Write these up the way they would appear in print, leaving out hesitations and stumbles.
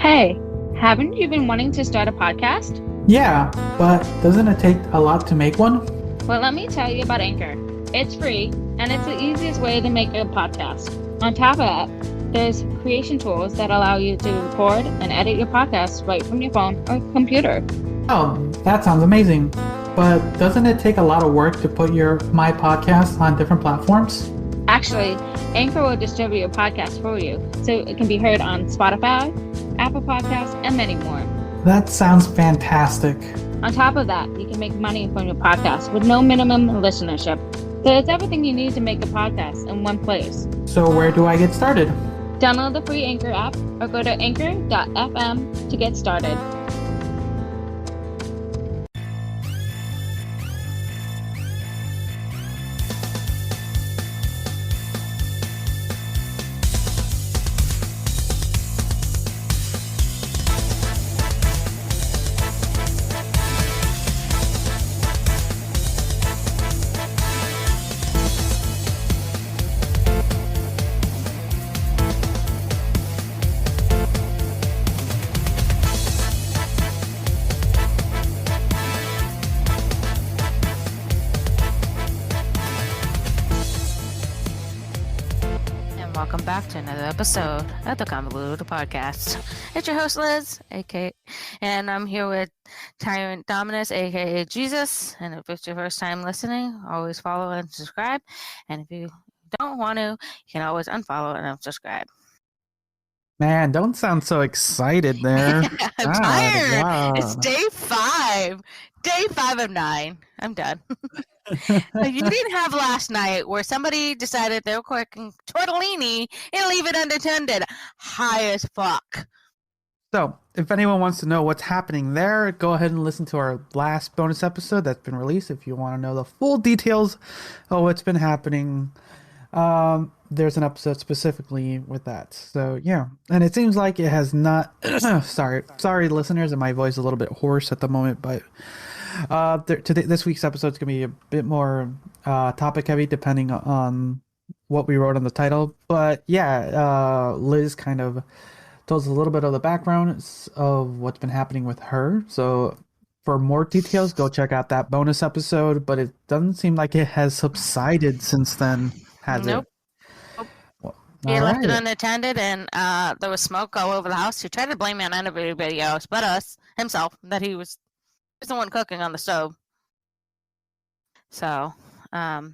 Hey, haven't you been wanting to start a podcast? Yeah, but doesn't it take a lot to make one? Well, let me tell you about Anchor. It's free, and it's the easiest way to make a podcast. On top of that, there's creation tools that allow you to record and edit your podcast right from your phone or computer. Oh, that sounds amazing. But doesn't it take a lot of work to put my podcast on different platforms? Actually, Anchor will distribute your podcast for you, so it can be heard on Spotify, Apple Podcasts, and many more. That sounds fantastic. On top of that, you can make money from your podcast with no minimum listenership. So it's everything you need to make a podcast in one place. So where do I get started? Download the free Anchor app or go to anchor.fm to get started. Welcome back to another episode of the Convoluted podcast. It's your host Liz, and I'm here with Tyrant Dominus, aka Jesus. And if it's your first time listening, always follow and subscribe. And if you don't want to, you can always unfollow and unsubscribe. Man, don't sound so excited there. I'm tired. Wow. It's day 5 of 9. I'm done. You didn't have last night where somebody decided they were cooking tortellini and leave it unattended. High as fuck. So, if anyone wants to know what's happening there, go ahead and listen to our last bonus episode that's been released. If you want to know the full details of what's been happening, there's an episode specifically with that. So, yeah. And it seems like it has not... sorry, listeners, and my voice is a little bit hoarse at the moment, but... this week's episode is going to be a bit more topic heavy depending on what we wrote on the title. But yeah, Liz kind of told us a little bit of the background of what's been happening with her. So for more details, go check out that bonus episode. But it doesn't seem like it has subsided since then, has nope. it? Well, he left it unattended, and there was smoke all over the house. He tried to blame it on everybody else but us, himself, that he was the one cooking on the stove. So, yeah.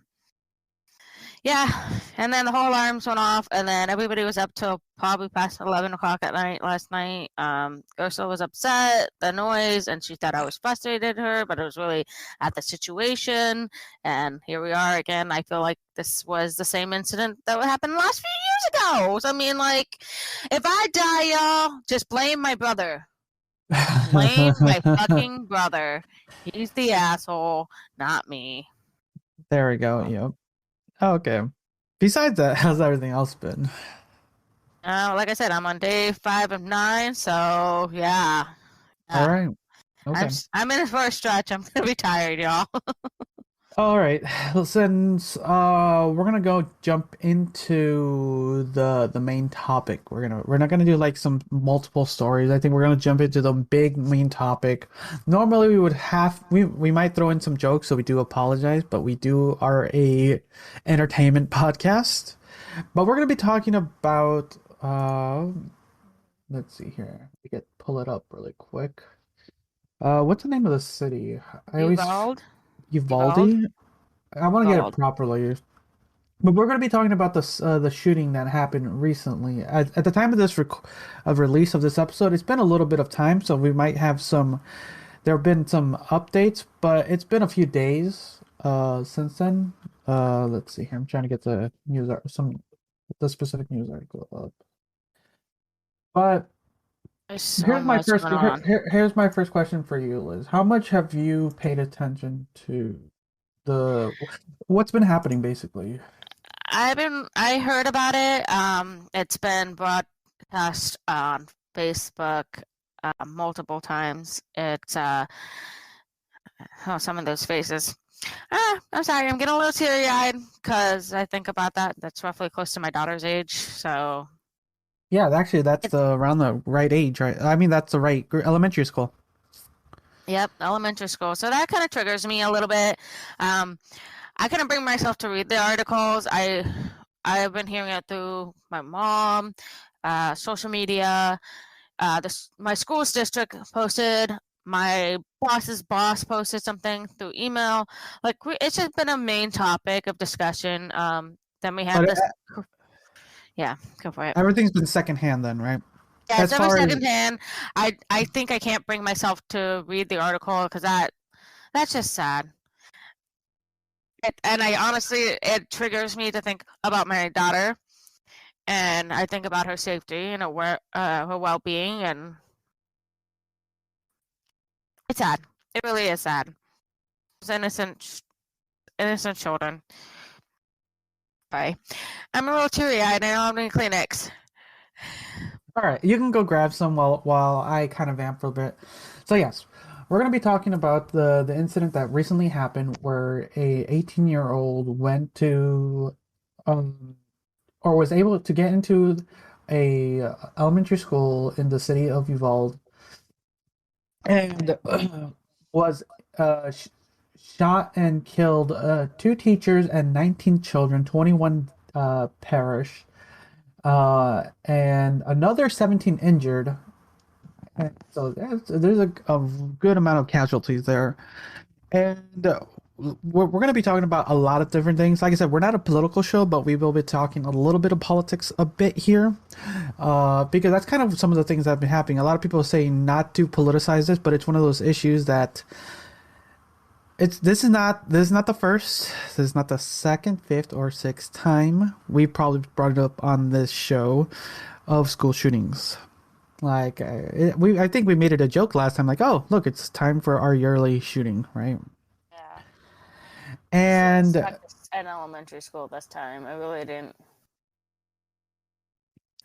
And then the whole alarms went off, and then everybody was up till probably past 11 o'clock at night last night. Ursula was upset, the noise, and she thought I was frustrated at her, but it was really at the situation. And here we are again. I feel like this was the same incident that happened the last few years ago. So, I mean, like, if I die, y'all, just blame my brother. Blame my fucking brother. He's the asshole, not me. There we go. Yep. Okay. Besides that, how's everything else been? Like I said, I'm on day 5 of 9, so yeah. All right. Okay. I'm in it for a stretch. I'm gonna be tired, y'all. All right. Well, since we're gonna jump into the main topic. We're not gonna do like some multiple stories. I think we're gonna jump into the big main topic. Normally we might throw in some jokes, so we do apologize, but we are a entertainment podcast. But we're gonna be talking about let's see here. Pull it up really quick. What's the name of the city? Uvalde? I want to get it properly. But we're going to be talking about the shooting that happened recently. At the time of this release of this episode, it's been a little bit of time, so we might have there have been some updates, but it's been a few days since then. Let's see here. I'm trying to get the specific news article up. But here's my first question for you, Liz. How much have you paid attention to what's been happening, basically? I heard about it. It's been broadcast on Facebook multiple times. It's some of those faces. I'm sorry, I'm getting a little teary-eyed because I think about that. That's roughly close to my daughter's age, so Yeah, actually, that's It's, around the right age, right? I mean, that's the right elementary school. yep, elementary school. So that kind of triggers me a little bit. Um, I couldn't bring myself to read the articles. I've been hearing it through my mom, social media. My school's district posted. My boss's boss posted something through email. Like it's just been a main topic of discussion. Then we had But this. Yeah, go for it. everything's been secondhand then, right? Yeah, it's As ever far as secondhand. I think I can't bring myself to read the article because that's just sad. And I honestly, it triggers me to think about my daughter, and I think about her safety and her well-being, and it's sad. It really is sad. It's innocent children. Bye. I'm a little teary-eyed. I don't have any Kleenex. all right, you can go grab some while I kind of vamp for a bit. So yes, we're gonna be talking about the incident that recently happened where a 18-year-old went to um or was able to get into a elementary school in the city of Uvalde and was shot and killed two teachers and 19 children, 21 perished, and another 17 injured. And so there's a good amount of casualties there. And we're going to be talking about a lot of different things. Like I said, we're not a political show, but we will be talking a little bit of politics a bit here, because that's kind of some of the things that have been happening. A lot of people say not to politicize this, but it's one of those issues that this is not the first, this is not the second, fifth, or sixth time we probably brought it up on this show of school shootings. Like I think we made it a joke last time. Like, oh, look, it's time for our yearly shooting, right? Yeah. And In elementary school this time. I really didn't.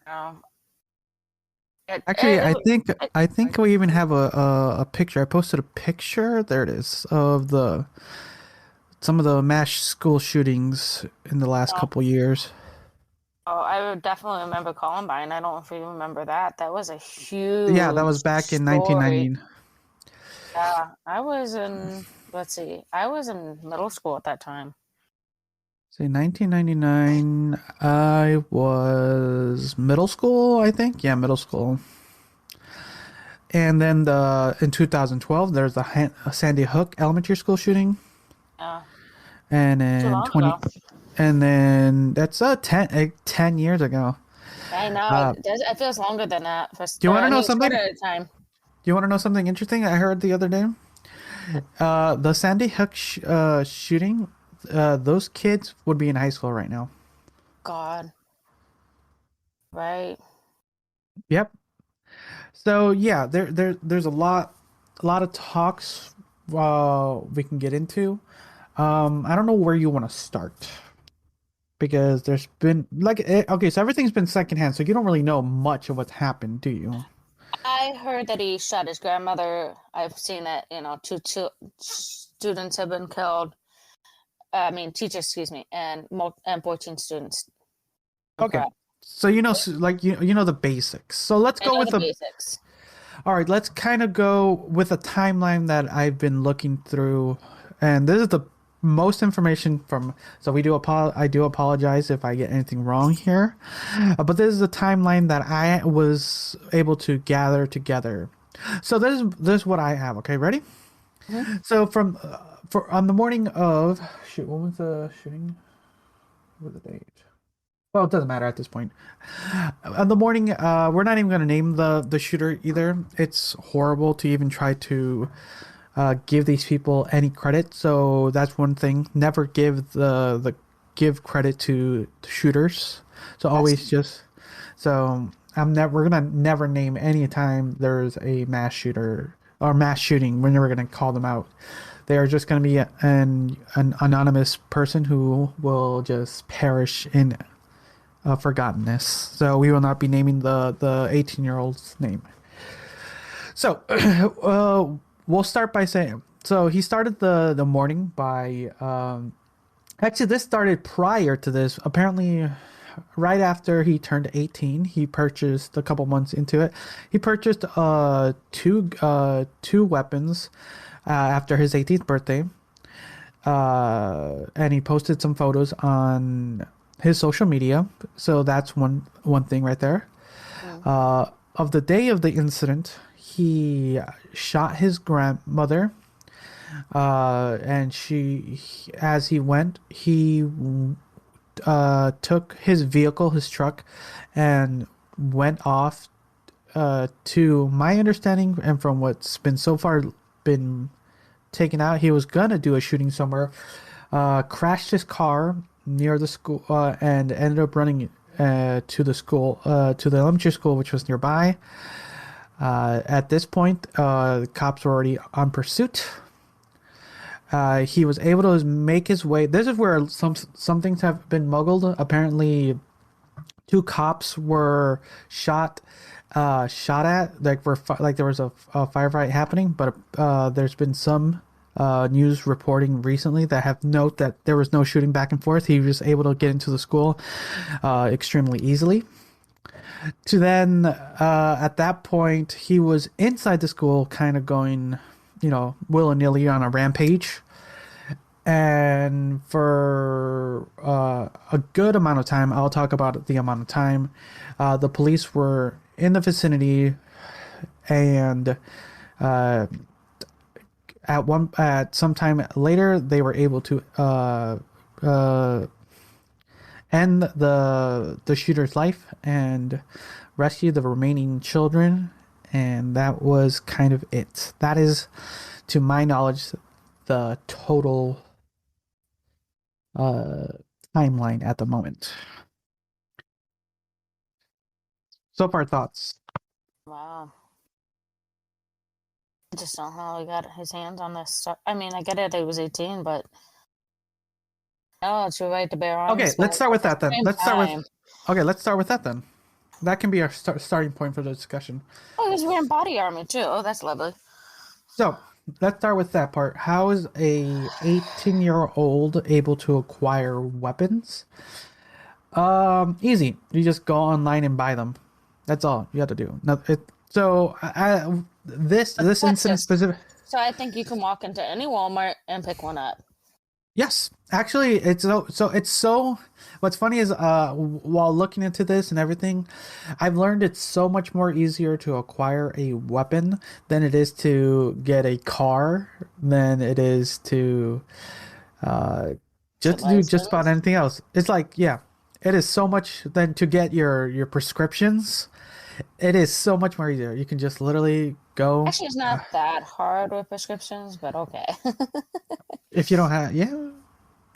Um, it, actually, it, I it, think it, I think we even have a picture. I posted a picture. There it is of the some of the mass school shootings in the last oh, couple years. oh, I would definitely remember Columbine. I don't know if you remember that. That was a Yeah, that huge was back in story. 1990. Yeah, I was in, let's see, I was in middle school at that time. Say 1999. I was middle school, I think. Yeah, middle school. And then in 2012, there's the Sandy Hook Elementary School shooting, Yeah, and too then long ago. and then that's 10 years ago. I know Uh, it feels longer than that. do you want to I know mean, something? shorter Do at a time. you want to know something interesting I heard the other day? The Sandy Hook shooting, those kids would be in high school right now. God, right? Yep. So yeah, there's a lot of talks we can get into. I don't know where you want to start because there's been okay, so everything's been secondhand, so you don't really know much of what's happened, do you? I heard that he shot his grandmother. I've seen that, two students have been killed. I mean, teachers, excuse me, and 14 students. I'm Okay, correct. so like you know the basics. So let's I go know with the the basics. all right. Let's kind of go with a timeline that I've been looking through, and this is the most information from. So I do apologize if I get anything wrong here, but this is the timeline that I was able to gather together. So this is what I have. Okay, ready? Mhm. So for on the morning of shoot, what was the shooting? What was the date? Well, it doesn't matter at this point. On the morning, we're not even going to name the shooter either. It's horrible to even try to give these people any credit. So that's one thing. Never give the give credit to the shooters. So Yes. always just so I'm never we're gonna never name any time there's a mass shooter or mass shooting. We're never gonna call them out. They are just gonna be an anonymous person who will just perish in forgottenness. So we will not be naming the 18-year-old's name. So we'll start by saying so he started the morning by actually this started prior to this. Apparently, right after he turned 18, he purchased a couple months into it. He purchased two weapons after his 18th birthday. And he posted some photos on his social media. So that's one thing right there. Mm. Of the day of the incident, he shot his grandmother, and as he went, he took his vehicle, his truck, and went off. To my understanding, and from what's been so far been taken out, he was gonna do a shooting somewhere. Crashed his car near the school, and ended up running to the school, to the elementary school, which was nearby. At this point, the cops were already on pursuit. He was able to make his way. This is where some things have been muggled. Apparently, two cops were shot at, like there was a firefight happening, but there's been some news reporting recently that have note that there was no shooting back and forth. He was able to get into the school extremely easily. To then, at that point, he was inside the school, kind of going, willy-nilly on a rampage. And for a good amount of time, I'll talk about the amount of time, the police were in the vicinity, and at some time later, they were able to end the shooter's life and rescue the remaining children, and that was kind of it. That is, to my knowledge, the total timeline at the moment. So far, thoughts? Wow. I just don't know how he got his hands on this stuff. I mean, I get it, he was 18, but it's your right to bear arms. Okay, let's start with that then. Same Let's start time. with. Okay, let's start with that then. That can be our starting point for the discussion. Oh, he's wearing body armor too. Oh, that's lovely. So let's start with that part. How is a 18-year-old able to acquire weapons? Easy. You just go online and buy them. That's all you have to do. This incident specific. So I think you can walk into any Walmart and pick one up. Yes, actually, it's so. What's funny is, while looking into this and everything, I've learned it's so much more easier to acquire a weapon than it is to get a car, than it is to just do just about anything else. It's like, yeah, it is so much than to get your prescriptions. It is so much more easier. You can just literally go. Actually, it's not that hard with prescriptions, but okay. If you don't have,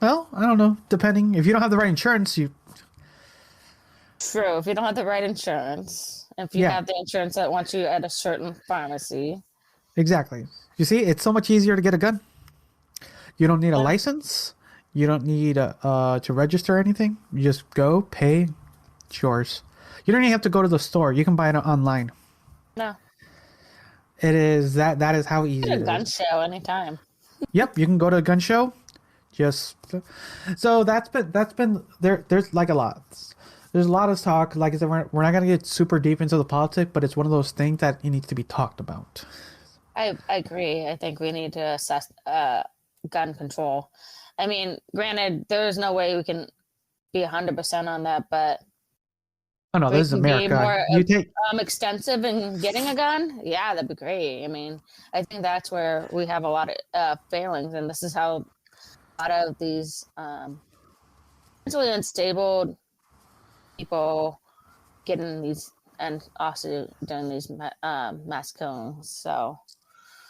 well, I don't know. Depending, if you don't have the right insurance, you. True. If you don't have the right insurance, if you have the insurance that wants you at a certain pharmacy. Exactly. You see, it's so much easier to get a gun. You don't need a license. You don't need to register anything. You just go, pay, it's yours. You don't even have to go to the store. You can buy it online. No. It is that is how easy it is. A gun show anytime. Yep, you can go to a gun show. So that's been there. There's like a lot. There's a lot of talk. Like I said, we're not gonna get super deep into the politics, but it's one of those things that it needs to be talked about. I agree. I think we need to assess gun control. I mean, granted, there's no way we can be 100% on that, but oh no, this is America. You take extensive in getting a gun. Yeah, that'd be great. I mean, I think that's where we have a lot of failings, and this is how a lot of these mentally unstable people get in these, and also doing these mass killings. So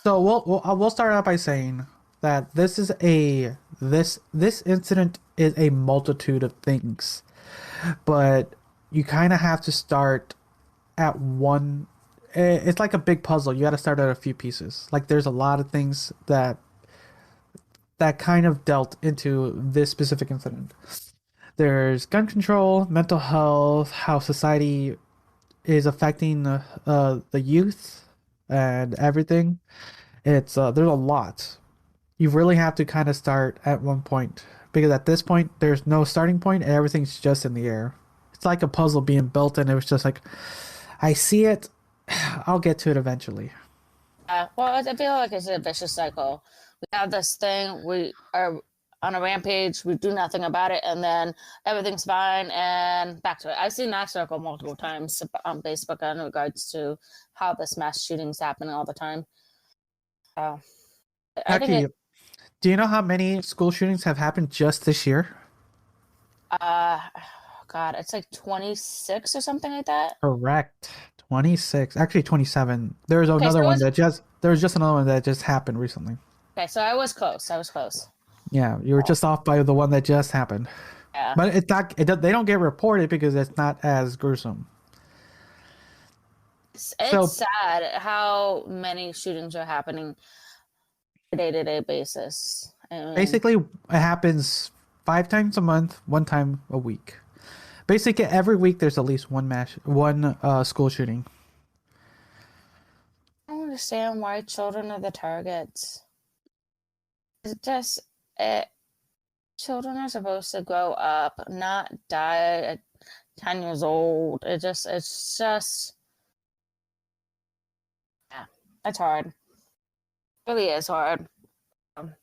we'll start out by saying that this incident is a multitude of things, but you kind of have to start at one. It's like a big puzzle. You got to start at a few pieces. Like there's a lot of things that kind of dealt into this specific incident. There's gun control, mental health, how society is affecting the youth, and everything. It's there's a lot. You really have to kind of start at one point, because at this point there's no starting point and everything's just in the air. it's like a puzzle being built, and it was just like, I see it. I'll get to it eventually. Well, I feel like it's a vicious cycle. We have this thing, we are on a rampage, we do nothing about it, and then everything's fine and back to it. I've seen that circle multiple times on Facebook in regards to how this mass shootings happening all the time. So I think Actually, do you know how many school shootings have happened just this year? uh God, it's like 26 or something like that. Correct. 26. Actually 27. Okay, so There was just another one that just happened recently. so I was close. I was close. Yeah, you were just off by the one that just happened. Yeah. But they don't get reported because it's not as gruesome. It's So sad how many shootings are happening on a day-to-day basis. I mean, basically, it happens 5 times a month, 1 time a week. Basically, every week there's at least one school shooting. I don't understand why children are the targets. It's just it, children are supposed to grow up, not die at 10 years old. It's just yeah, it's hard. It really is hard. Um,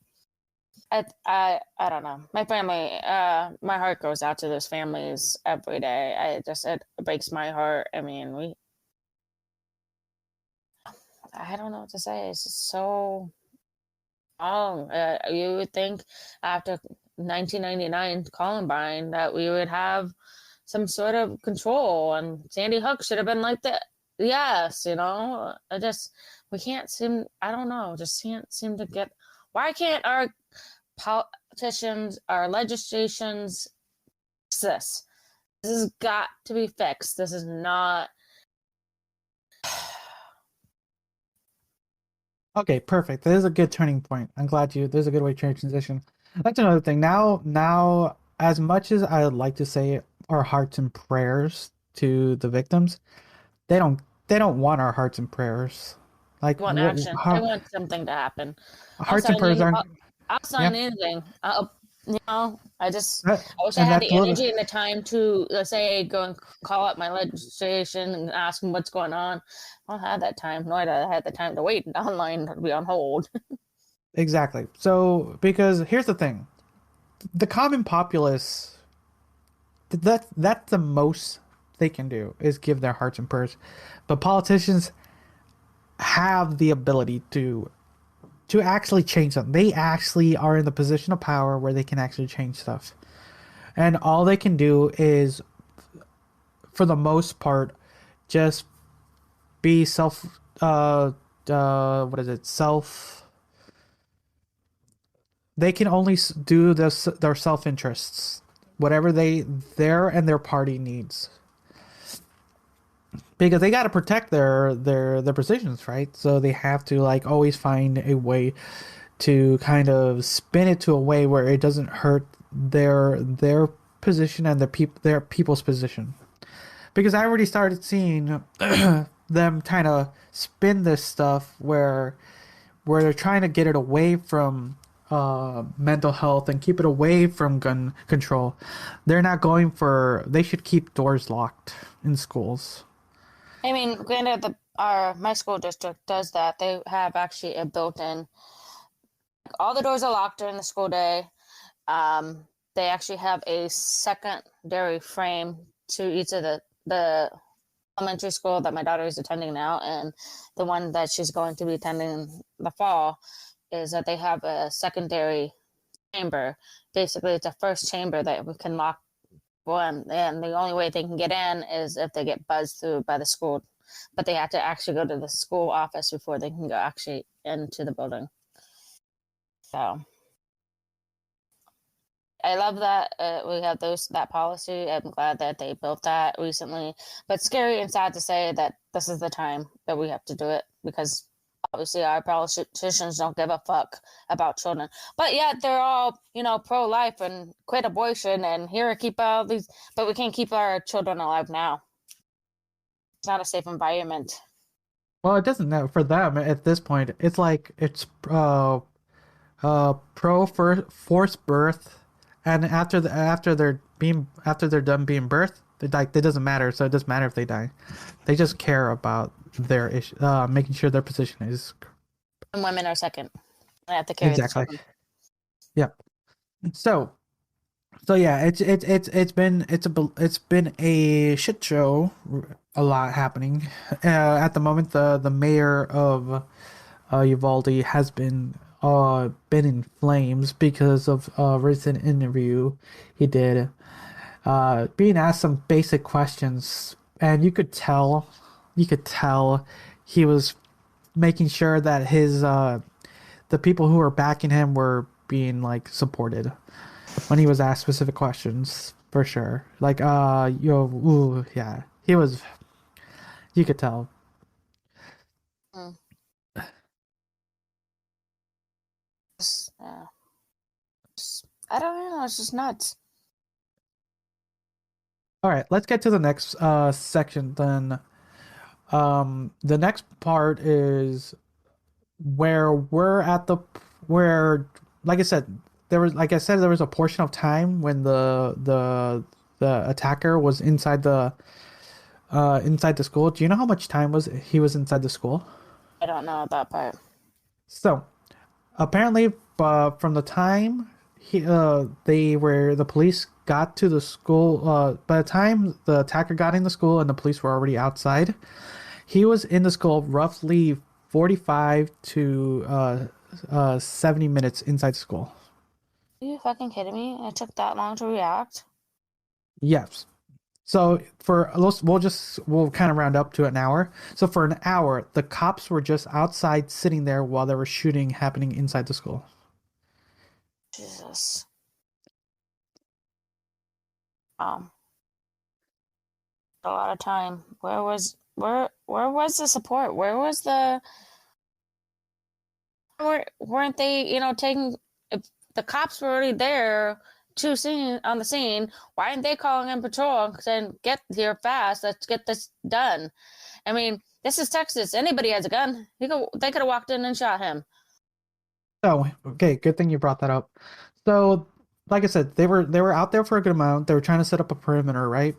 I don't know. My family, my heart goes out to those families every day. It breaks my heart. I mean, I don't know what to say. It's just so wrong. You would think after 1999 Columbine that we would have some sort of control, and Sandy Hook should have been like that. Yes, we can't seem. I don't know. Just can't seem to get. Why can't our politicians, our legislations, fix this? This has got to be fixed. This is not. Okay, perfect. That is a good turning point. I'm glad you. There's a good way to transition. That's another thing. Now, as much as I would like to say our hearts and prayers to the victims, they don't. They don't want our hearts and prayers. Like Want action. I want something to happen. I'll hearts and sign prayers in. aren't. I'll Yeah, sign anything. I wish I and had that's the energy and the time to, let's say, go and call up my legislation and ask them what's going on. I don't have that time. Nor do I have the time to wait online to be on hold. exactly. So because here's the thing, the common populace, that's the most they can do is give their hearts and prayers, but politicians have the ability to actually change them. They actually are in the position of power where they can actually change stuff. And all they can do is, for the most part, just be what is it? They can only do this, their self interests, whatever their and their party needs. Because they got to protect their positions, right? So they have to like always find a way to kind of spin it to a way where it doesn't hurt their position and their people's position. Because I already started seeing them kind of spin this stuff where they're trying to get it away from mental health and keep it away from gun control. They're not going for. They should keep doors locked in schools. I mean, granted, my school district does that. They have actually a built-in. All the doors are locked during the school day. They actually have a secondary frame to each of the elementary school that my daughter is attending now, and the one that she's going to be attending in the fall, is that they have a secondary chamber. Basically, it's a first chamber that we can lock one, and the only way they can get in is if they get buzzed through by the school, but they have to actually go to the school office before they can go actually into the building. So I love that we have that policy. I'm glad that they built that recently, but scary and sad to say that this is the time that we have to do it, because obviously our politicians don't give a fuck about children, but yet they're all pro-life and quit abortion and here keep all these, but we can't keep our children alive now. It's not a safe environment. Well, it doesn't know for them at this point. It's like it's pro for forced birth, and after they're done being birthed, Like, it doesn't matter. So it doesn't matter if they die. They just care about their issue, making sure their position is And women are second. They have to carry the exactly. children. Yep. So yeah, it's been a shit show. A lot happening. At the moment, the mayor of Uvalde has been in flames because of a recent interview he did, being asked some basic questions, and you could tell he was making sure that his the people who were backing him were being like supported when he was asked specific questions, for sure. Like, yeah, he was. You could tell. Mm. I don't know. It's just nuts. All right, let's get to the next section then. The next part is where we're at the where, like I said, there was a portion of time when the attacker was inside the school. Do you know how much time he was inside the school? I don't know that part. So apparently, from the time the police got to the school, by the time the attacker got in the school and the police were already outside, he was in the school roughly 45 to 70 minutes inside school. Are you fucking kidding me? It took that long to react? Yes. So we'll kind of round up to an hour. So for an hour, the cops were just outside sitting there while there was shooting happening inside the school. Jesus. A lot of time. Where was the support? Where was weren't they, taking, if the cops were already there on the scene, why aren't they calling in patrol saying, get here fast, let's get this done? I mean, this is Texas. Anybody has a gun. They could have walked in and shot him. Oh, okay, good thing you brought that up. So, like I said, they were out there for a good amount. They were trying to set up a perimeter, right?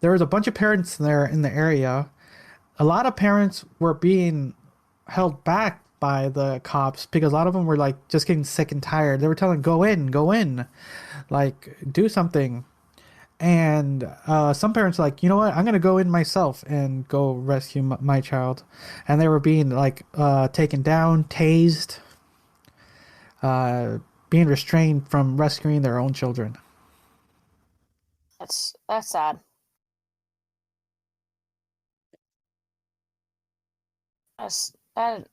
There was a bunch of parents there in the area. A lot of parents were being held back by the cops because a lot of them were like just getting sick and tired. They were telling, go in, like do something. And some parents were like, you know what, I'm gonna go in myself and go rescue my child. And they were being like taken down, tased, being restrained from rescuing their own children. That's sad.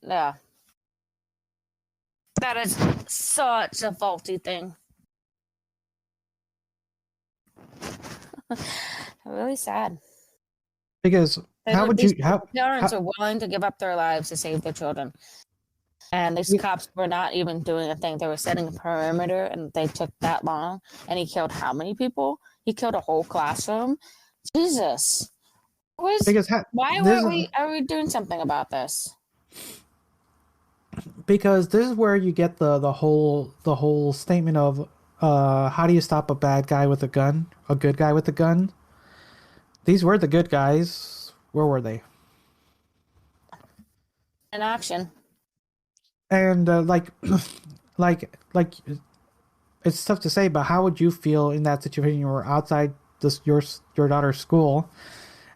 Yeah. That is such a faulty thing. Really sad. Because parents are willing to give up their lives to save their children, and these cops were not even doing a thing. They were setting a perimeter, and they took that long. And he killed how many people? He killed a whole classroom. Jesus. Why are we doing something about this? Because this is where you get the whole statement of how do you stop a bad guy with a gun, a good guy with a gun? These were the good guys. Where were they? In action. And like it's tough to say, but how would you feel in that situation? You were outside your daughter's school,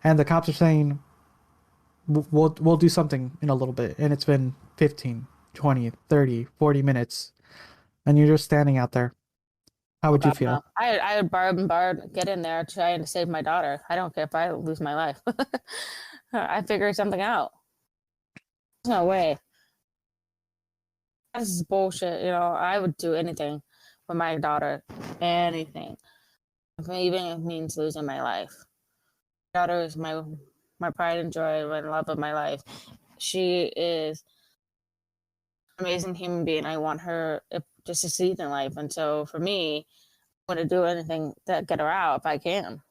and the cops are saying, we'll do something in a little bit, and it's been 15, 20, 30, 40 minutes, and you're just standing out there. How would you feel? I would barb, get in there trying to save my daughter. I don't care if I lose my life. I figured something out. There's no way. This is bullshit. I would do anything for my daughter. Anything. Even if it means losing my life. My daughter is my pride and joy, my love of my life. She is an amazing human being. I want her to succeed in life. And so for me, I want to do anything to get her out if I can.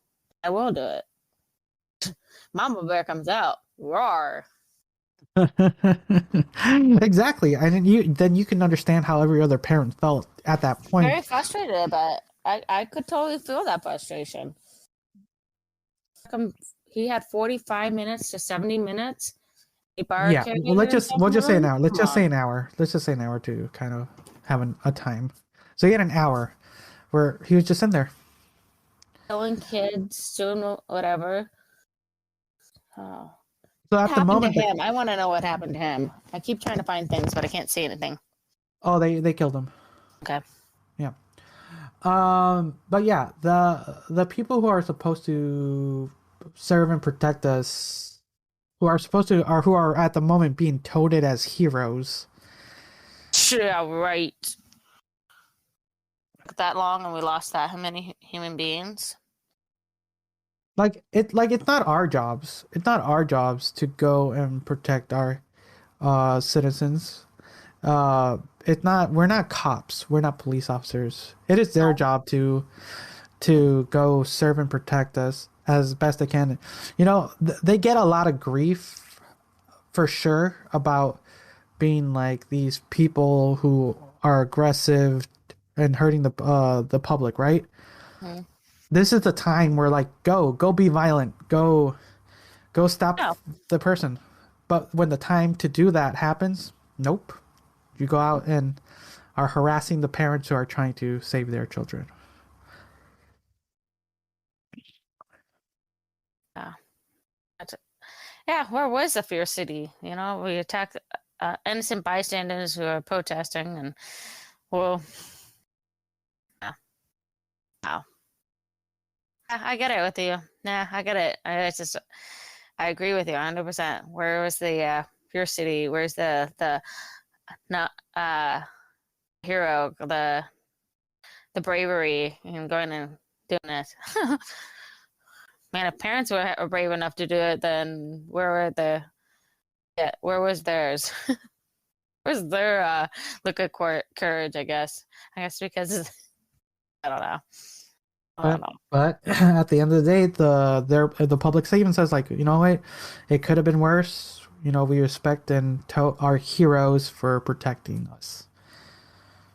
I will do it. Mama Bear comes out. Roar. Exactly. And you can understand how every other parent felt at that point. Very frustrated, but I could totally feel that frustration. He had 45 minutes to 70 minutes. He Yeah, barricaded well, himself we'll in the just say an room. hour. Let's Come just say on. an hour. Let's just say an hour to kind of have a time. So he had an hour where he was just in there. Killing kids, doing whatever. Oh. So What at the happened to moment, him? I want to know what happened to him. I keep trying to find things, but I can't see anything. they killed him. Okay. Yeah. But yeah, the people who are supposed to serve and protect us, who are at the moment being touted as heroes. Yeah, right. That long and we lost that many human beings. It's not our jobs. It's not our jobs to go and protect our citizens. It's not. We're not cops. We're not police officers. It is their job to go serve and protect us as best they can. You know, they get a lot of grief for sure about being like these people who are aggressive and hurting the public, right? Mhm. This is the time where like go be violent, go stop Yeah. the person. But when the time to do that happens, nope. You go out and are harassing the parents who are trying to save their children. Yeah. Yeah, where was the Fear City? You know, we attacked innocent bystanders who are protesting, and well, yeah, wow. I get it with you. Nah, I get it. It's just, I agree with you 100%. Where was the Fear City? Where's the not hero, the bravery in going and doing it? Man, if parents were brave enough to do it, then where was theirs? Where's their look of courage? I guess because I don't know. I don't But know. but at the end of the day, the public statement says like, you know what, it could have been worse. You know, we respect and tell our heroes for protecting us.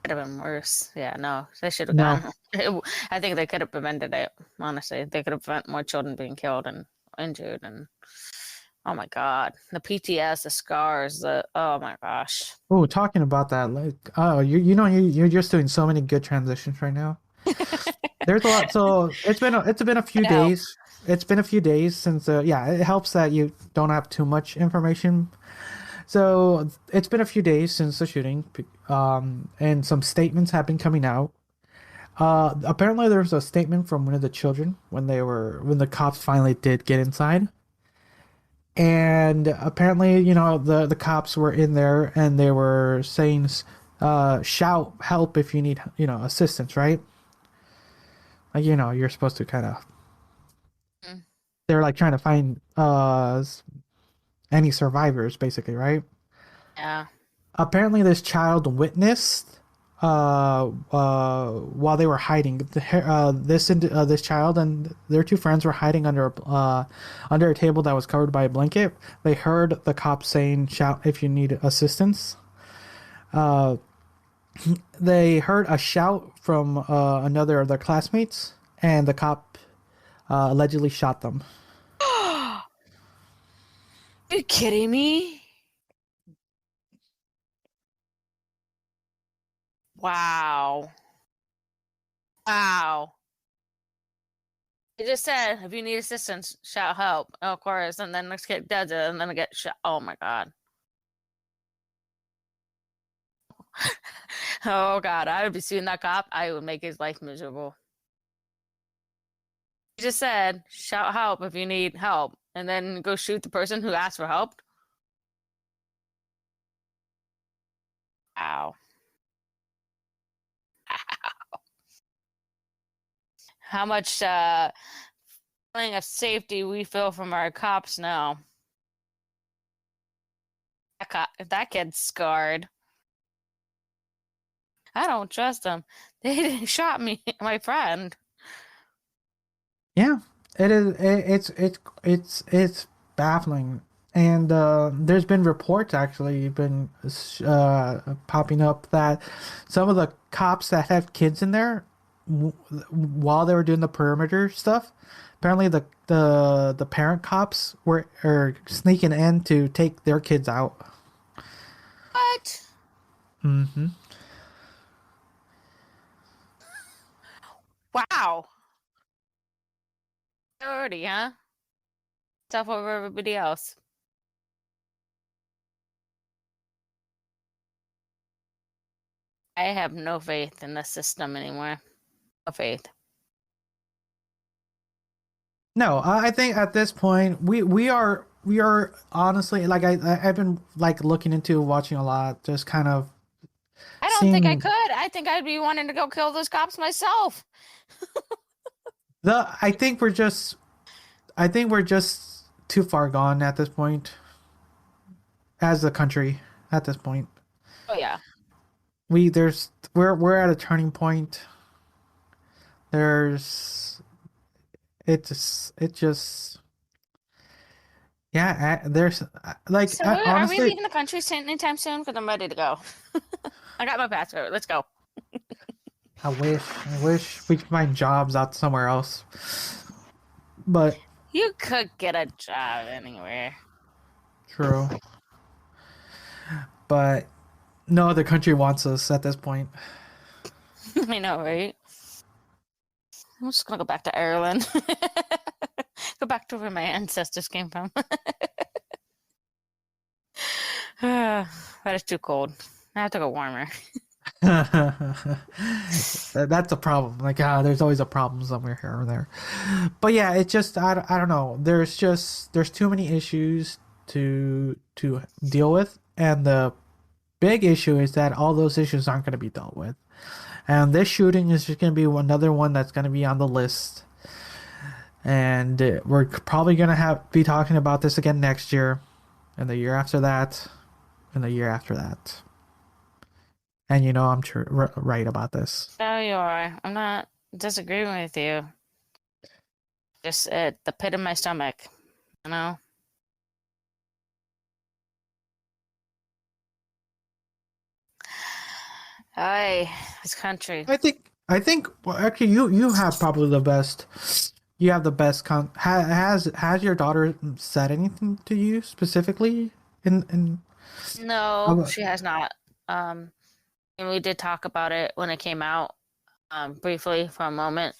Could have been worse. Yeah, no, they should have No, gone. I think they could have prevented it. Honestly, they could have prevented more children being killed and injured. And oh my God, the PTS, the scars, the oh my gosh. oh, talking about that, like, oh, you're just doing so many good transitions right now. There's a lot. So it's been a few I know. days. It's been a few days since. Yeah, it helps that you don't have too much information. So it's been a few days since the shooting, and some statements have been coming out. Apparently there was a statement from one of the children when the cops finally did get inside. And apparently, you know, the cops were in there and they were saying, shout help if you need, you know, assistance, right? Like, you know, you're supposed to kind of, Mm. they're like trying to find any survivors, basically, right? Yeah. Apparently this child witnessed while they were hiding this child and their two friends were hiding under a table that was covered by a blanket. They heard the cops saying shout if you need assistance. They heard a shout from another of their classmates, and the cop allegedly shot them. Are you kidding me? Wow. Wow. He just said, if you need assistance, shout help. Oh, of course. And then next kid does it, and then I get shot. Oh my God. Oh God. I would be suing that cop. I would make his life miserable. He just said, shout help if you need help, and then go shoot the person who asked for help. Wow. How much feeling of safety we feel from our cops now. That kid's scarred. I don't trust them. They shot me, my friend. Yeah, it is. It's baffling, and there's been reports actually been popping up that some of the cops that have kids in there while they were doing the perimeter stuff, apparently the parent cops were are sneaking in to take their kids out. What? Hmm. Wow. Already, huh? Tough over everybody else. I have no faith in the system anymore. No faith. No, I think at this point we are honestly like I've been like looking into watching a lot, just kind of I don't think I seeing could. I think I'd be wanting to go kill those cops myself. the. I think we're just too far gone at this point as a country. At this point, Oh yeah. we're at a turning point. There's it just yeah. There's like So are we honestly, leaving the country anytime soon? Because I'm ready to go. I got my passport. Let's go. I wish we could find jobs out somewhere else, but You could get a job anywhere. true. But no other country wants us at this point. I know, right? I'm just gonna go back to Ireland. Go back to where my ancestors came from. But it's too cold. I have to go warmer. That's a problem. Like, there's always a problem somewhere here or there. But yeah, it's just I don't know. There's too many issues to deal with, and the big issue is that all those issues aren't going to be dealt with. And this shooting is just going to be another one that's going to be on the list. And we're probably going to be talking about this again next year, and the year after that, and the year after that. And I'm right about this. No, you are. I'm not disagreeing with you. Just at the pit of my stomach, you know? Ay, this country. I think well, actually you have probably the best. You have the best has your daughter said anything to you specifically in No, she has not. And we did talk about it when it came out, briefly for a moment.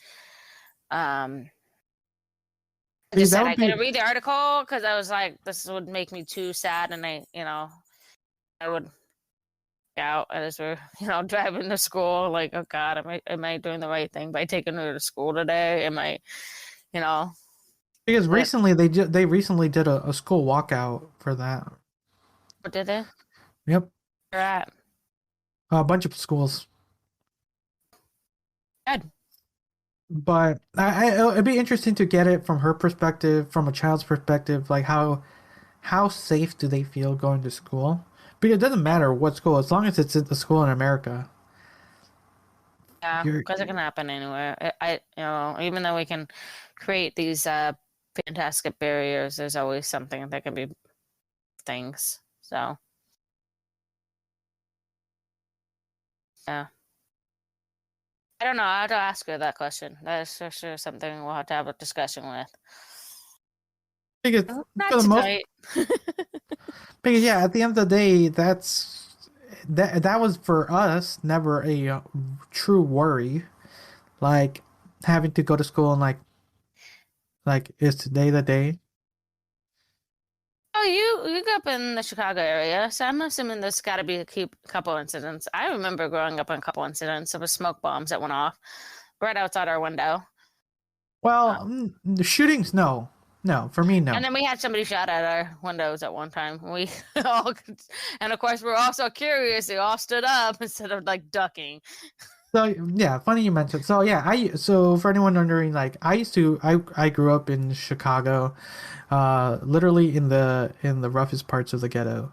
I See, just that said would I be couldn't read the article because I was like, this would make me too sad, and I would out as we're driving to school, like, oh God, am I doing the right thing by taking her to school today? Am I, you know? because But recently they recently did a school walkout for that. what did they? Yep, Where at? a bunch of schools. Good. But it'd be interesting to get it from her perspective, from a child's perspective, like how safe do they feel going to school? Because it doesn't matter what school, as long as it's at the school in America. Yeah, You're because it can happen anywhere. Even though we can create these fantastic barriers, there's always something that can be things. So, yeah. I don't know. I have to ask her that question. That is for sure something we'll have to have a discussion with. because Not for the most tonight. because yeah, at the end of the day, that was for us never a true worry, like having to go to school and like is today the day? Oh, you grew up in the Chicago area, so I'm assuming there's got to be a couple incidents. I remember growing up in a couple incidents. There was smoke bombs that went off right outside our window. Well, the shootings, no, for me, no. And then we had somebody shot at our windows at one time. We all, and of course, we were all so curious. We all stood up instead of like ducking. So yeah, funny you mentioned. So yeah, so for anyone wondering, like I grew up in Chicago, literally in the roughest parts of the ghetto.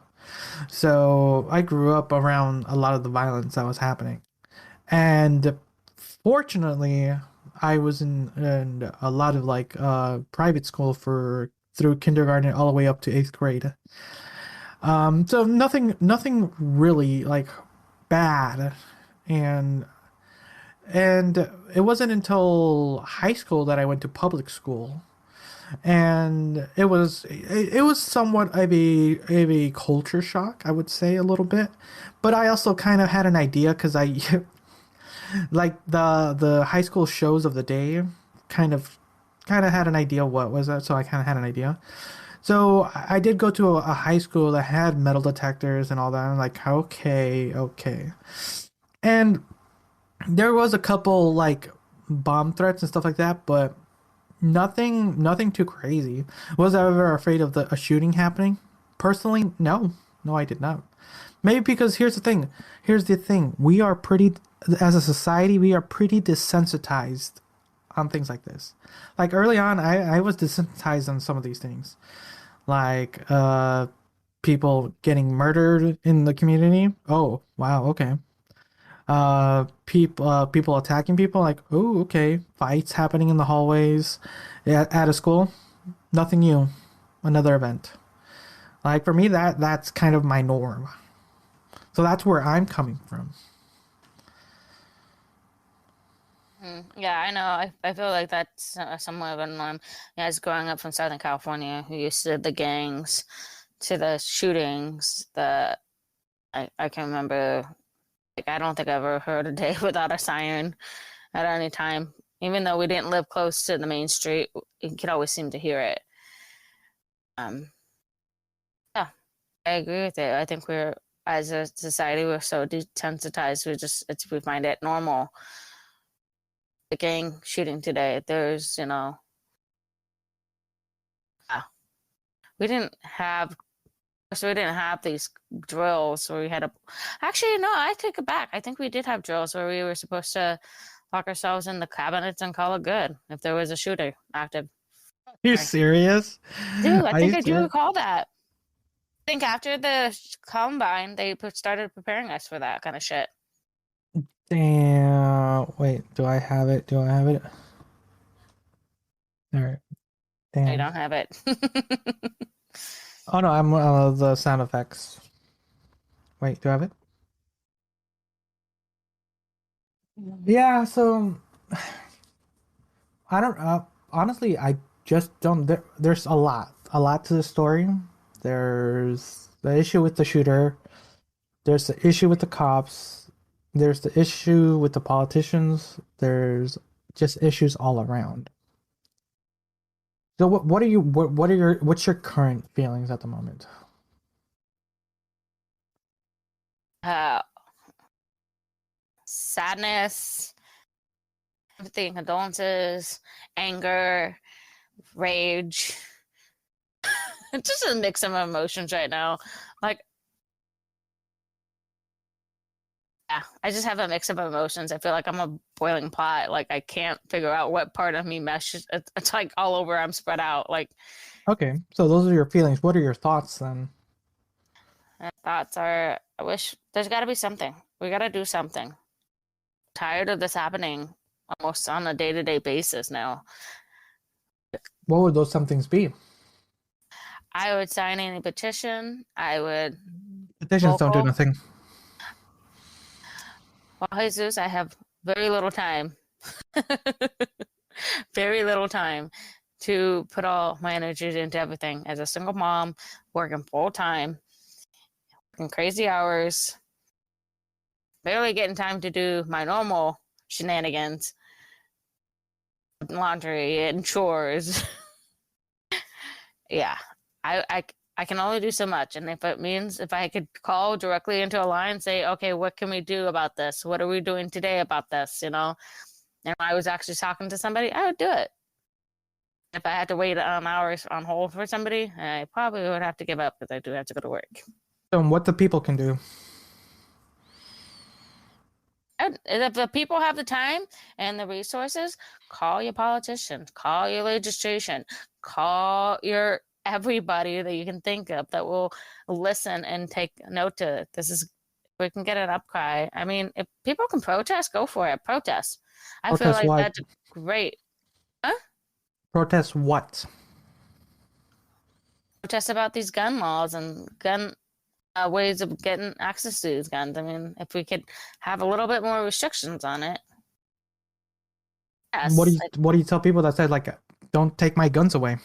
So I grew up around a lot of the violence that was happening, and fortunately, I was in a lot of like private school for through kindergarten all the way up to eighth grade. So nothing really like bad, and And it wasn't until high school that I went to public school, and it was somewhat of a culture shock, I would say, a little bit. But I also kind of had an idea because I like the high school shows of the day, kind of kind of had an idea what was that, so I kind of had an idea. So I did go to a high school that had metal detectors and all that. I'm like, okay, okay. And there was a couple like bomb threats and stuff like that, but nothing too crazy. Was I ever afraid of a shooting happening? Personally, no. No, I did not. Maybe because here's the thing. Here's the thing. We are pretty, as a society, we are pretty desensitized on things like this. Like early on, I was desensitized on some of these things. Like people getting murdered in the community. Oh, wow, okay. People attacking people, like, oh, okay. Fights happening in the hallways at a school. Nothing new. Another event. Like for me, that's kind of my norm. So that's where I'm coming from. Yeah, I know. I feel like that's somewhat of a norm. Yeah, as growing up from Southern California, who used to the gangs to the shootings, I can remember, like, I don't think I ever heard a day without a siren at any time. Even though we didn't live close to the main street, you could always seem to hear it. Um, yeah, I agree with it. I think as a society, we're so desensitized. We find it normal. The gang shooting today, uh, we didn't have, so we didn't have these drills where we had actually, no, I take it back. I think we did have drills where we were supposed to lock ourselves in the cabinets and call it good if there was a shooter active. Are you Sorry. serious? Dude, I Are think you I do serious? recall that. I think after the Columbine, they started preparing us for that kind of shit. Damn. Wait, do I have it? Do I have it? All right. I Damn. don't have it. Oh no, I'm the sound effects. Wait, do I have it? Yeah. So I don't. Honestly, I just don't. There's a lot to the story. There's the issue with the shooter. There's the issue with the cops. There's the issue with the politicians. There's just issues all around. So what's your current feelings at the moment? uh, Sadness, empathy and condolences, anger, rage. It's just a mix of emotions right now. Like, yeah, I just have a mix of emotions. I feel like I'm a boiling pot. Like, I can't figure out what part of me meshes. It's like all over. I'm spread out. Like, Okay, so those are your feelings. What are your thoughts then? my thoughts are, I wish there's got to be something. We got to do something. Tired of this happening almost on a day-to-day basis now. What would those some things be? I would sign any petition. I would Petitions don't do vocal. nothing. Well, Jesus, I have very little time. Very little time to put all my energies into everything. As a single mom, working full time, working crazy hours, barely getting time to do my normal shenanigans, laundry and chores. Yeah, I can only do so much. And if it means if I could call directly into a line and say, okay, what can we do about this? What are we doing today about this? And I was actually talking to somebody, I would do it. If I had to wait hours on hold for somebody, I probably would have to give up because I do have to go to work. So what the people can do. If the people have the time and the resources, call your politicians, call your legislation, call your everybody that you can think of that will listen and take note to it. We can get an upcry. I mean, if people can protest, go for it. Protest. I feel Protest like what? that's great. Huh? Protest what? Protest about these gun laws and gun ways of getting access to these guns. I mean, if we could have a little bit more restrictions on it. Yes, what do you tell people that said like, don't take my guns away?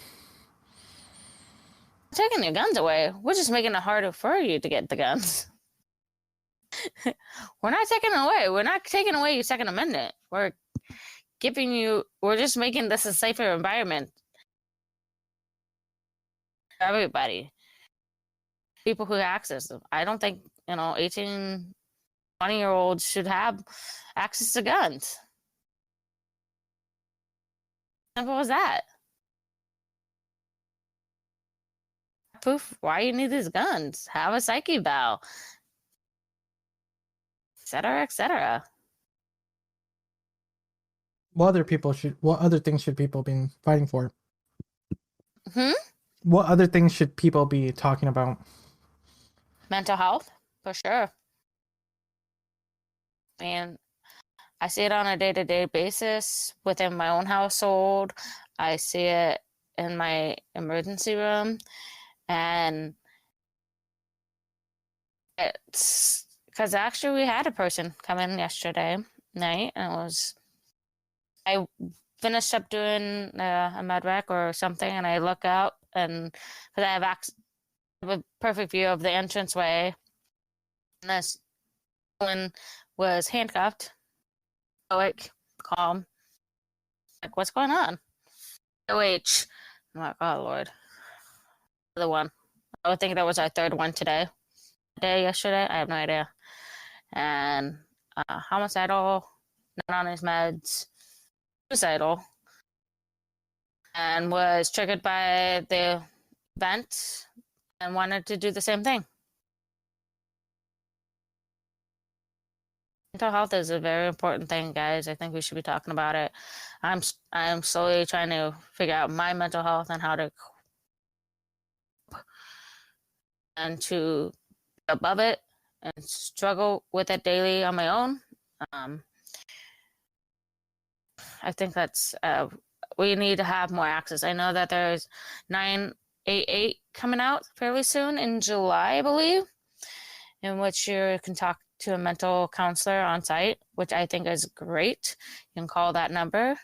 taking your guns away. We're just making it harder for you to get the guns. We're not taking it away. We're not taking away your Second Amendment. We're just making this a safer environment for everybody. People who access them. I don't think, 18, 20-year-olds should have access to guns. Simple as that. Proof why you need these guns. Have a psyche eval. Etc., etc. What other things should people be fighting for? What other things should people be talking about? Mental health, for sure. And I see it on a day-to-day basis within my own household. I see it in my emergency room. And it's because actually we had a person come in yesterday night, and I finished up doing a med rec or something, and I look out, and because I have a perfect view of the entranceway, and this woman was handcuffed, stoic, calm. Like, what's going on? OH. I'm like, oh Lord. The other one. I would think that was our third one yesterday. I have no idea. And homicidal, not on his meds, suicidal, and was triggered by the event and wanted to do the same thing. Mental health is a very important thing, guys. I think we should be talking about it. I'm slowly trying to figure out my mental health and how to be above it and struggle with it daily on my own. I think that's we need to have more access. I know that there's 988 coming out fairly soon in July, I believe, in which you can talk to a mental counselor on site, which I think is great. You can call that number.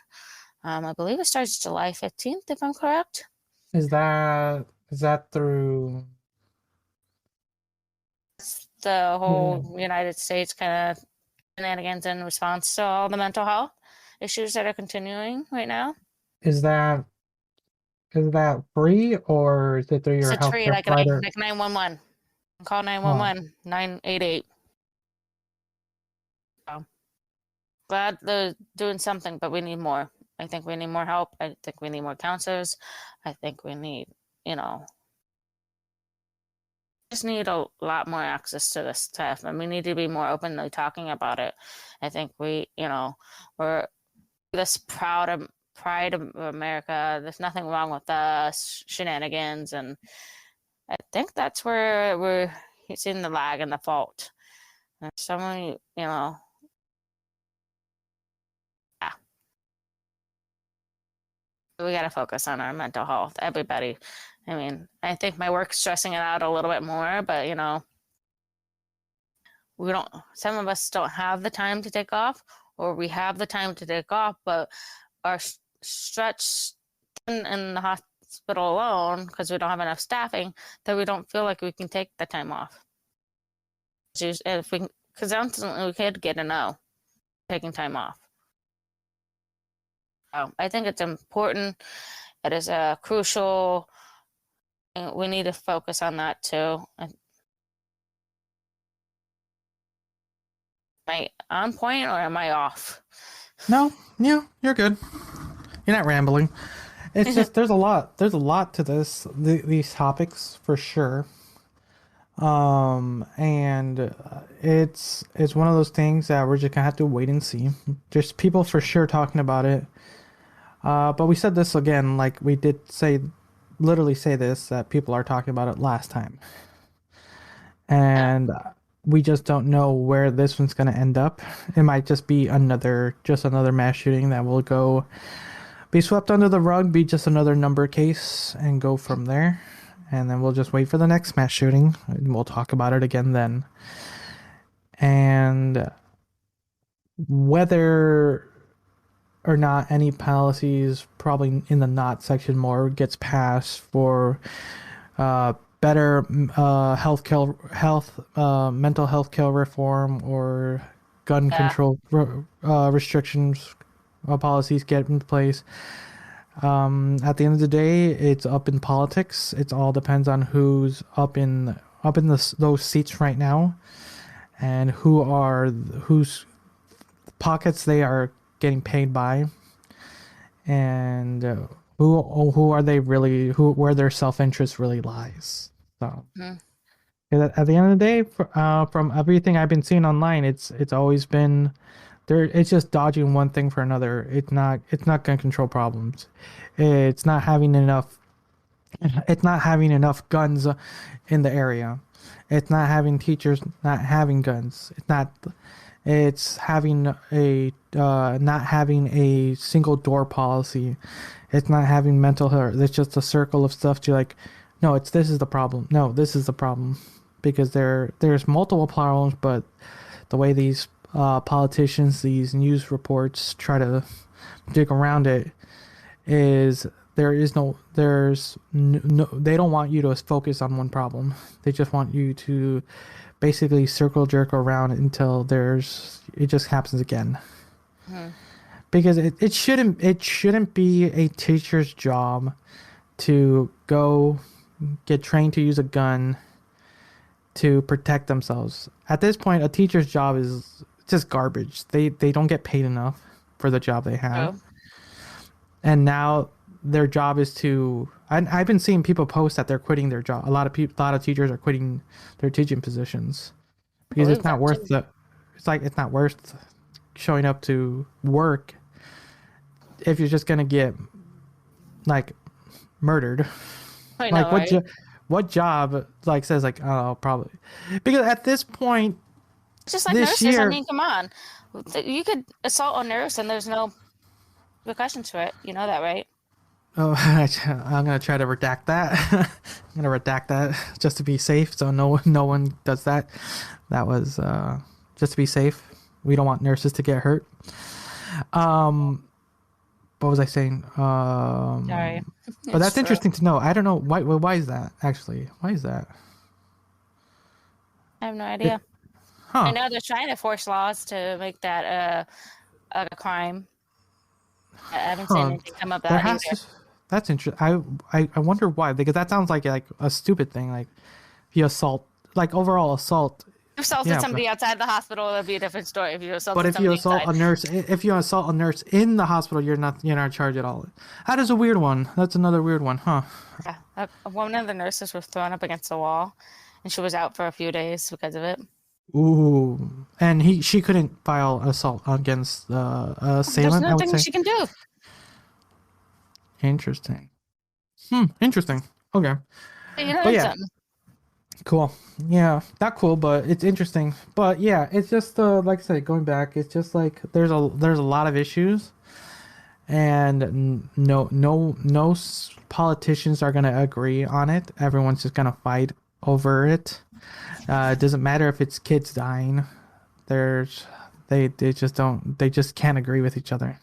I believe it starts July 15th, if I'm correct. Is that through the whole United States kind of shenanigans in response to all the mental health issues that are continuing right now? Is that free, or is it through your It's free, healthcare like provider? 911. Call 911, 988. So, glad they're doing something, but we need more. I think we need more help. I think we need more counselors. I think we need, just need a lot more access to this stuff, and we need to be more openly talking about it. I think we're this pride of America. There's nothing wrong with us, shenanigans, and I think that's where we're seeing the lag and the fault. And someone, yeah. We got to focus on our mental health, everybody. I mean, I think my work's stressing it out a little bit more, but some of us don't have the time to take off, or we have the time to take off, but are stretched in the hospital alone because we don't have enough staffing, that we don't feel like we can take the time off. Because ultimately we could get a no taking time off. So I think it's important. It is crucial. And we need to focus on that too. Am I on point or am I off? No, yeah, you're good. You're not rambling. It's just there's a lot to these topics for sure. And it's one of those things that we're just gonna have to wait and see. There's people for sure talking about it. But we said this again, like we did literally say this, that people are talking about it last time. And we just don't know where this one's going to end up. It might just be another mass shooting that will be swept under the rug, be just another number case, and go from there. And then we'll just wait for the next mass shooting, and we'll talk about it again then. And whether or not any policies, probably in the not section more, gets passed for better mental health care reform, or gun Yeah. control restrictions policies get in place. At the end of the day, it's up in politics. It all depends on who's up in those seats right now, and whose pockets they are getting paid by, and who are they really, who where their self interest really lies. So Mhm. at the end of the day, from everything I've been seeing online, it's always been there. It's just dodging one thing for another. It's not going to control problems. It's not having enough. It's not having enough guns in the area. It's not having teachers not having guns. It's having a not having a single door policy. It's not having mental health. It's just a circle of stuff to like, no, it's this is the problem. No, this is the problem, because there's multiple problems, but the way these politicians, these news reports try to dig around it is they don't want you to focus on one problem. They just want you to basically circle jerk around until it just happens again. Mhm. Because it shouldn't be a teacher's job to go get trained to use a gun to protect themselves. At this point, a teacher's job is just garbage. They don't get paid enough for the job they have. True. And now their job is to. I've been seeing people post that they're quitting their job. A lot of teachers are quitting their teaching positions because Believe it's not that worth too. the. It's not worth showing up to work if you're just gonna get like murdered. I Like know, right? what job like says like, oh, probably, because at this point It's just like this nurses. I year. mean, come on. You could assault a nurse and there's no repercussions for it. You know that, right? Oh, I'm gonna try to redact that. I'm gonna redact that just to be safe, so no one does that. That was just to be safe. We don't want nurses to get hurt. What was I saying? Sorry. But It's that's true. interesting to know. I don't know why is that actually. Why is that? I have no It, idea. I huh? know they're trying to force laws to make that a crime. I haven't seen Huh? anything come of There that has either. to. That's interesting. I wonder why, because that sounds like a stupid thing. Like if you assault, like overall assault. If you assaulted Yeah, but somebody outside the hospital, that'd be a different story. If you But assaulted if you somebody assault inside, a nurse, if you assault a nurse in the hospital, you're not charged at all. That is a weird one. That's another weird one, huh? yeah, one of the nurses was thrown up against the wall, and she was out for a few days because of it. Ooh, and she couldn't file assault against the There's assailant. I would nothing say. she can do. Interesting. Interesting. Okay, You but learn yeah, something. cool. Yeah, not cool, but it's interesting. But yeah, it's just like I said, going back, it's just like there's a lot of issues, and no politicians are gonna agree on it. Everyone's just gonna fight over it. It doesn't matter if it's kids dying. There's they just can't agree with each other.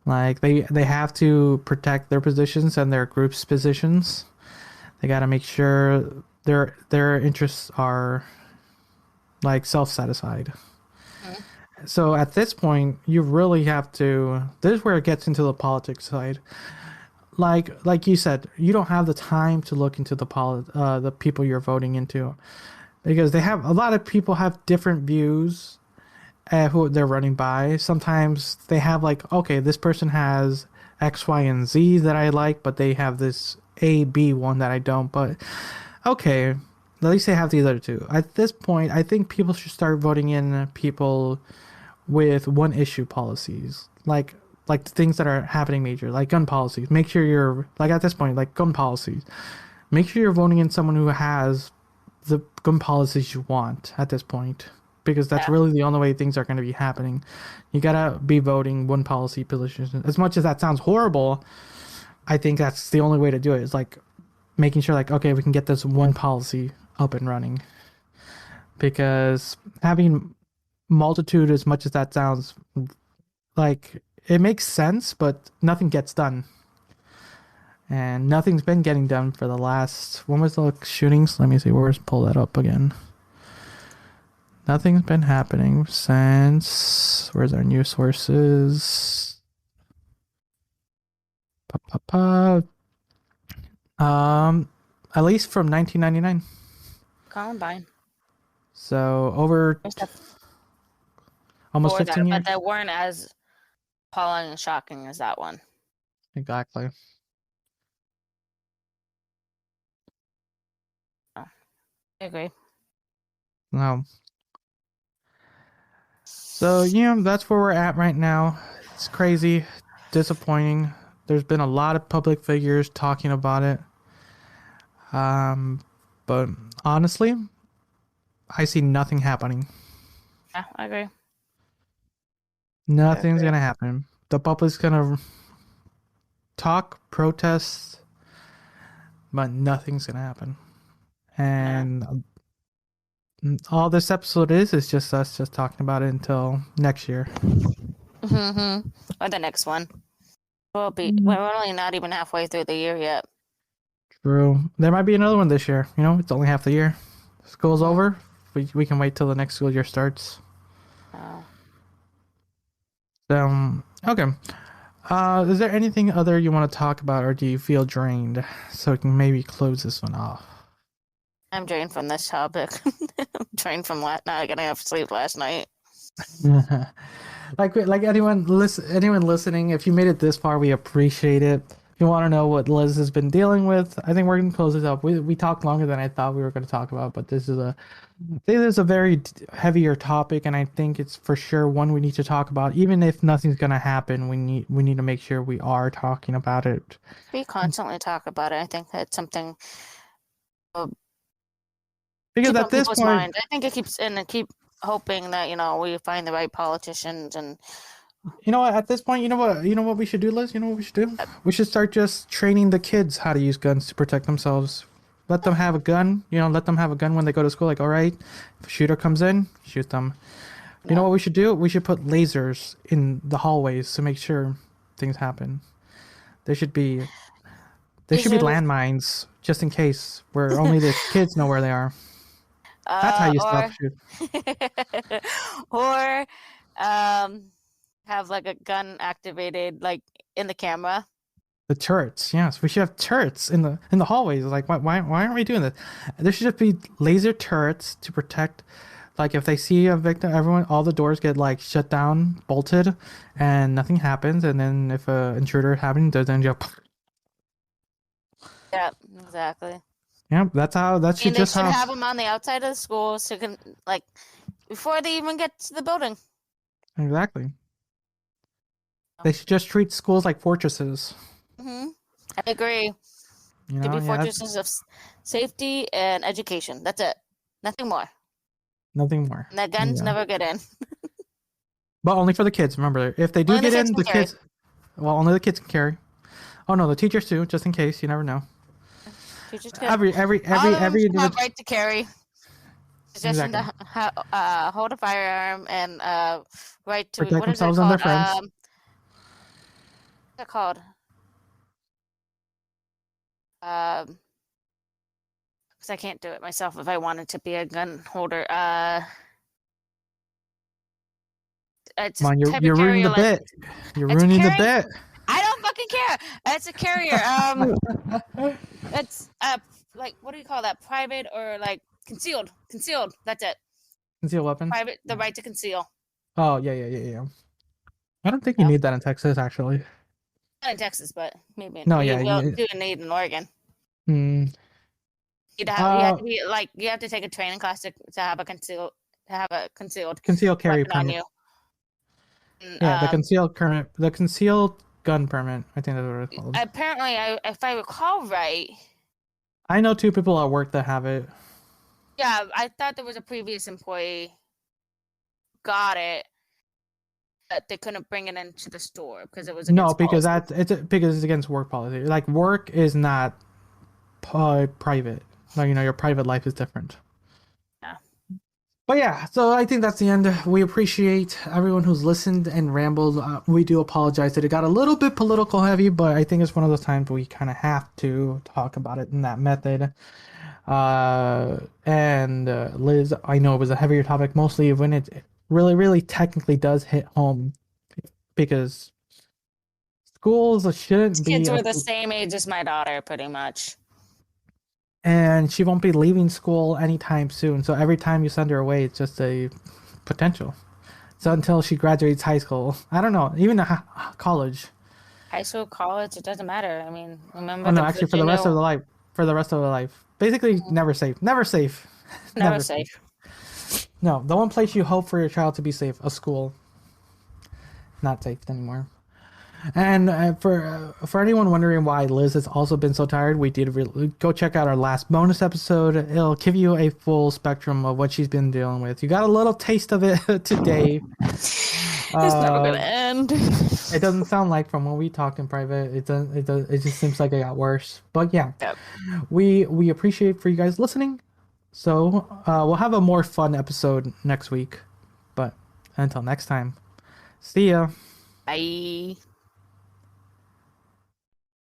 Like they have to protect their positions and their group's positions. They got to make sure their interests are like self-satisfied. Mhm. So at this point, you really have to. This is where it gets into the politics side. Like you said, you don't have the time to look into the people you're voting into, because they have a lot of people have different views at who they're running by. Sometimes they have like, okay, this person has X, Y, and Z that I like, but they have this A, B one that I don't. But okay, at least they have the other two. At this point, I think people should start voting in people with one issue policies, like the things that are happening major, like gun policies. Make sure you're like at this point, like gun policies. Make sure you're voting in someone who has the gun policies you want at this point, because that's Yeah. really the only way things are going to be happening. You gotta be voting one policy position. As much as that sounds horrible, I think that's the only way to do it. Is like making sure, like, okay, we can get this one policy up and running. Because having multitude, as much as that sounds like it makes sense, but nothing gets done. And nothing's been getting done for the last. When was the shootings? Let me see. Where's pull that up again? Nothing's been happening since. Where's our news sources? Pa, pa, pa. At least from 1999. Columbine. So over almost Before 15 that, years. but they weren't as appalling and shocking as that one. Exactly. I agree. No. So, yeah, that's where we're at right now. It's crazy, disappointing. There's been a lot of public figures talking about it. But honestly, I see nothing happening. Yeah, I agree. Nothing's gonna happen. The public's gonna talk, protest, but nothing's gonna happen. And all this episode is just us just talking about it until next year. Mm-hmm. Or the next one. We're only not even halfway through the year yet. True. There might be another one this year. You know, it's only half the year. School's over. We can wait till the next school year starts. Oh. Okay. Is there anything other you want to talk about, or do you feel drained? So we can maybe close this one off. I'm drained from this topic. I'm drained from last night. I got enough sleep last night. like anyone listening, if you made it this far, we appreciate it. If you want to know what Liz has been dealing with, I think we're gonna close this up. We talked longer than I thought we were gonna talk about, but this is a very heavier topic, and I think it's for sure one we need to talk about. Even if nothing's gonna happen, we need to make sure we are talking about it. We constantly talk about it. I think that's something. Because at this point, mind. I think it keep hoping that we find the right politicians and. You know what? At this point, you know what we should do, Liz. You know what we should do? We should start just training the kids how to use guns to protect themselves. Let them have a gun. Let them have a gun when they go to school. Like, all right, if a shooter comes in, shoot them. You know what we should do? We should put lasers in the hallways to make sure things happen. There should be landmines just in case, where only the kids know where they are. That's how you stop shoot. Or, have like a gun activated like in the camera. The turrets, yes, we should have turrets in the hallways. Like, why aren't we doing this? There should just be laser turrets to protect. Like, if they see a victim, all the doors get like shut down, bolted, and nothing happens. And then if an intruder happens, then you. Yeah, exactly. Yeah, that should just have them on the outside of the school so can like before they even get to the building. Exactly. They should just treat schools like fortresses. Mm-hmm. I agree. To be fortresses of safety and education. That's it. Nothing more. Nothing more. And the guns never get in. But only for the kids. Remember, if they do get in, the kids. Well, only the kids can carry. Oh no, the teachers too, just in case. You never know. Teachers can. Every have right to carry. Possession Exactly. to hold a firearm and right to protect themselves and their friends. What's it called? Because I can't do it myself if I wanted to be a gun holder. It's Come on, you're ruining the bit. You're ruining the bit. I don't fucking care. It's a carrier. It's like what do you call that? Private or like concealed? Concealed. That's it. Concealed weapons. Private. The right to conceal. Oh yeah. I don't think you need that in Texas, actually. Not in Texas, but maybe. You do need in Oregon. Hmm. You have to be like you have to take a training class to have a concealed carry weapon on permit. you. And, the concealed gun permit. I think that's what it's called. Apparently, if I recall right. I know 2 people at work that have it. Yeah, I thought there was a previous employee got it, but they couldn't bring it into the store because it was because it's against work policy. Like, work is not private. Like, your private life is different. Yeah. But yeah, so I think that's the end. We appreciate everyone who's listened and rambled. We do apologize that it got a little bit political heavy, but I think it's one of those times we kind of have to talk about it in that method. And Liz, I know it was a heavier topic, mostly when it really, really technically does hit home because schools shouldn't These be kids a, were the same age as my daughter, pretty much. and she won't be leaving school anytime soon. So every time you send her away, it's just a potential. So until she graduates high school, I don't know, even college. High school, college, it doesn't matter. I mean, remember Oh no, the actually, for the rest Virginia, of the life, for the rest of the life, basically never safe, never safe, never never safe. safe. No, the one place you hope for your child to be safe, a school, not safe anymore. And for anyone wondering why Liz has also been so tired, we did go check out our last bonus episode. It'll give you a full spectrum of what she's been dealing with. You got a little taste of it today. It's never gonna end. It doesn't sound like from when we talked in private. It doesn't. It does. It just seems like it got worse. But yeah, Yep. we appreciate for you guys listening. So we'll have a more fun episode next week. But until next time, see ya. Bye.